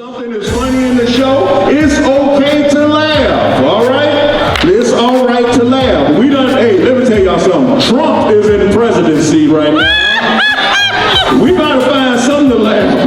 something is funny in the show, it's okay to laugh, all right? It's all right to laugh. We done, hey, let me tell y'all something. Trump is in presidency right now. We gotta find something to laugh.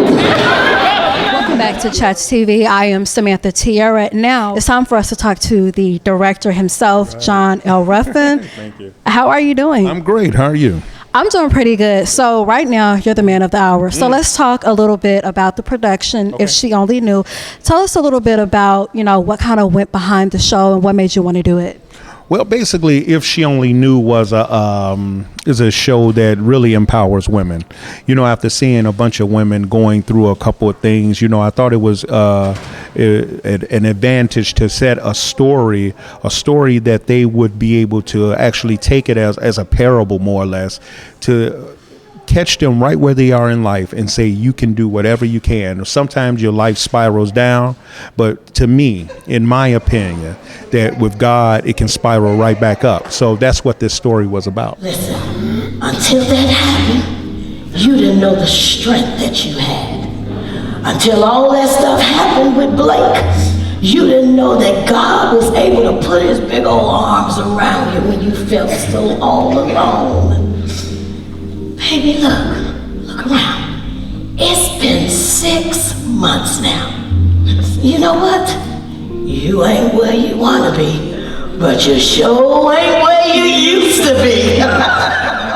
Welcome back to CHATS TV. I am Samantha Tierra. Now it's time for us to talk to the director himself, John L. Ruffin. Thank you. How are you doing? I'm great. How are you? I'm doing pretty good. So right now, you're the man of the hour. So let's talk a little bit about the production. If she only knew. Tell us a little bit about, what kind of went behind the show and what made you want to do it. Well, basically, If She Only Knew was is a show that really empowers women. After seeing a bunch of women going through a couple of things, I thought it was an advantage to set a story that they would be able to actually take it as a parable, more or less, to catch them right where they are in life and say, you can do whatever you can. Sometimes your life spirals down, but to me, in my opinion, that with God, it can spiral right back up. So that's what this story was about. Listen, until that happened, you didn't know the strength that you had. Until all that stuff happened with Blake, you didn't know that God was able to put his big old arms around you when you felt so all alone. Baby, look around. It's been 6 months now. You know what? You ain't where you wanna be, but you sure ain't where you used to be.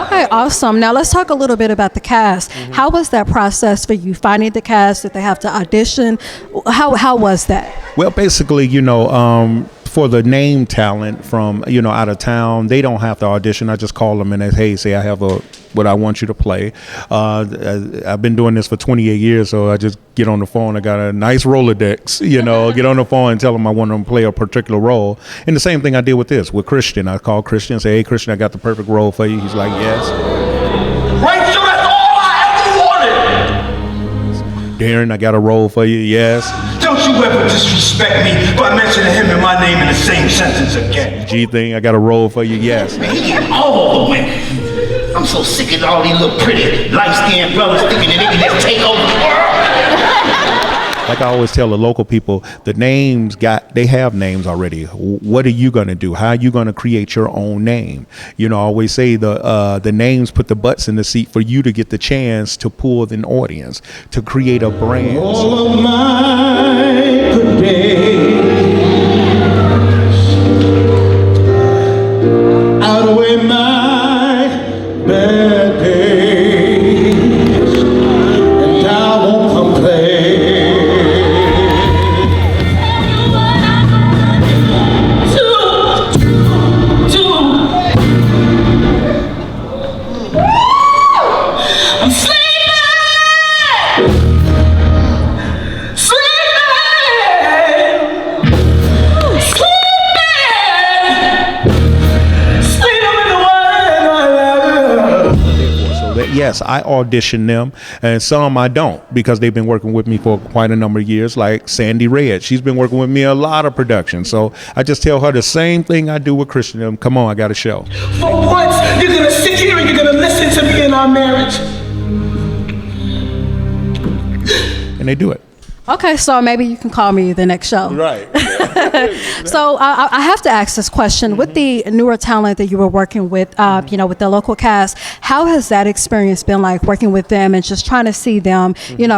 Okay, awesome. Now let's talk a little bit about the cast. How was that process for you finding the cast? Did they have to audition? How was that? Well, basically, for the name talent from, out of town, they don't have to audition. I just call them and say, I have what I want you to play. I've been doing this for 28 years, so I just get on the phone. I got a nice Rolodex, get on the phone and tell them I want them to play a particular role. And the same thing I did with Christian. I called Christian and say, hey, Christian, I got the perfect role for you. He's like, yes. Rachel, that's all I ever wanted. Darrin, I got a role for you. Yes. Don't you ever disrespect me by mentioning him and my name in the same sentence again. G thing, I got a role for you. Yes. Man, he got all the women. I'm so sick of all these little pretty light-skinned brothers thinking that they can just take over the world. Like I always tell the local people, they have names already. What are you going to do? How are you going to create your own name? I always say the names put the butts in the seat for you to get the chance to pull an audience, to create a brand. All of my good days outweigh my bad days, and I won't complain. I'm sleeping! Yes, I audition them, and some I don't, because they've been working with me for quite a number of years, like Sandy Red. She's been working with me a lot of production, so I just tell her the same thing I do with Christian. Come on, I got a show. For once, you're gonna sit here and you're gonna listen to me in our marriage. And they do it. Okay, so maybe you can call me the next show. Right. So I have to ask this question. With the newer talent that you were working with, with the local cast, how has that experience been like working with them and just trying to see them,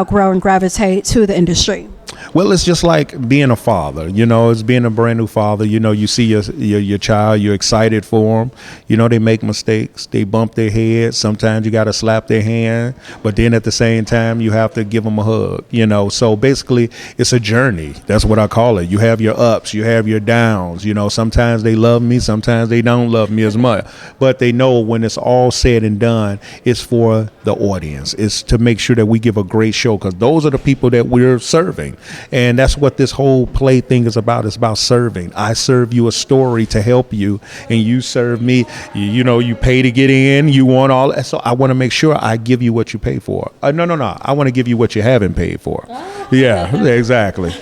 grow and gravitate to the industry? Well, it's just like being a father, it's being a brand new father. You see your child, you're excited for them. They make mistakes, they bump their head. Sometimes you got to slap their hand, but then at the same time, you have to give them a hug, So basically, it's a journey. That's what I call it. You have your ups, you have your downs. Sometimes they love me, sometimes they don't love me as much. But they know when it's all said and done, it's for the audience. It's to make sure that we give a great show, because those are the people that we're serving. And that's what this whole play thing is about. It's about serving. I serve you a story to help you, and you serve me. You pay to get in. You want all. So I want to make sure I give you what you pay for. No. I want to give you what you haven't paid for. Yeah, exactly.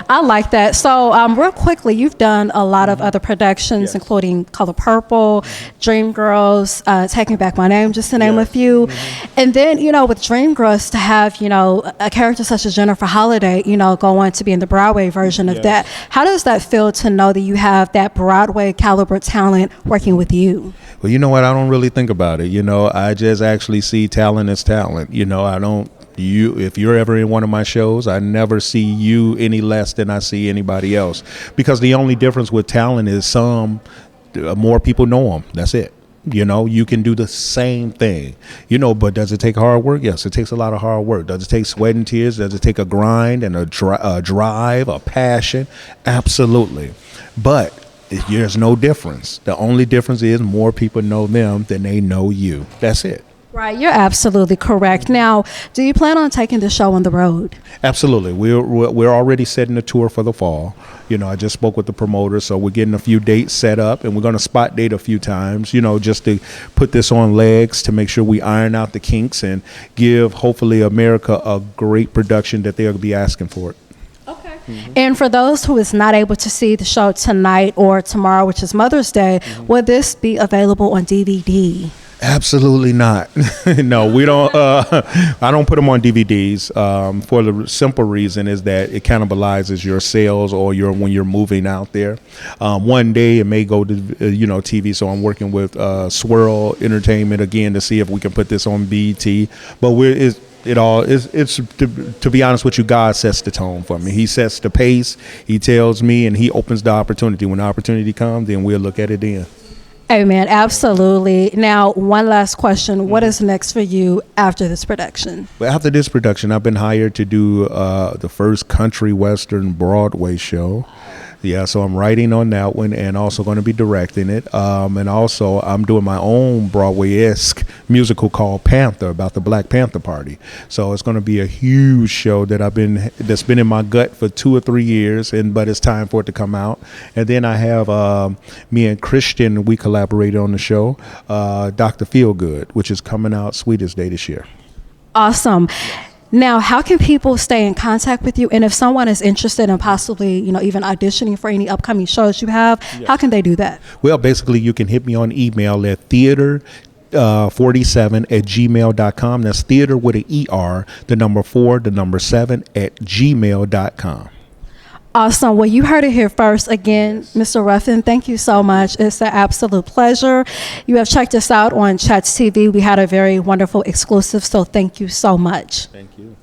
I like that. So, real quickly, you've done a lot of other productions, including Color Purple, Dreamgirls, Taking Back My Name, just to name a few. And then, with Dreamgirls, to have, a character such as Jennifer Holliday, go on to be in the Broadway version of that. How does that feel to know that you have that Broadway caliber talent working with you? Well, you know what? I don't really think about it. I just actually see talent as talent. I don't. If you're ever in one of my shows, I never see you any less than I see anybody else, because the only difference with talent is more people know them. That's it. You can do the same thing, but does it take hard work? Yes, it takes a lot of hard work. Does it take sweat and tears? Does it take a grind and a drive, a passion? Absolutely. But there's no difference. The only difference is more people know them than they know you. That's it. Right, you're absolutely correct. Now, do you plan on taking the show on the road? Absolutely. We're already setting the tour for the fall. I just spoke with the promoter, so we're getting a few dates set up, and we're going to spot date a few times, just to put this on legs, to make sure we iron out the kinks and give, hopefully, America a great production that they'll be asking for it. Okay. And for those who is not able to see the show tonight or tomorrow, which is Mother's Day, will this be available on DVD? Absolutely not. No, we don't. I don't put them on DVDs for the simple reason is that it cannibalizes your sales or when you're moving out there. One day it may go to TV. So I'm working with Swirl Entertainment again to see if we can put this on BET. But it's to be honest with you, God sets the tone for me. He sets the pace. He tells me, and he opens the opportunity. When the opportunity comes, then we'll look at it then. Amen. Absolutely. Now, one last question. What is next for you after this production? Well, after this production, I've been hired to do the first country western Broadway show. Yeah, so I'm writing on that one and also going to be directing it. And also I'm doing my own Broadway-esque musical called Panther, about the Black Panther Party. So it's going to be a huge show that's been in my gut for 2 or 3 years, but it's time for it to come out. And then I have me and Christian, we collaborated on the show, Dr. Feelgood, which is coming out Sweetest Day this year. Awesome. Now, how can people stay in contact with you? And if someone is interested in possibly, even auditioning for any upcoming shows you have, how can they do that? Well, basically, you can hit me on email at theater47@gmail.com. That's theater with an ER, the number 4, the number 7 @gmail.com. Awesome. Well, you heard it here first. Again, Mr. Ruffin, thank you so much. It's an absolute pleasure. You have checked us out on CHATS TV. We had a very wonderful exclusive, so thank you so much. Thank you.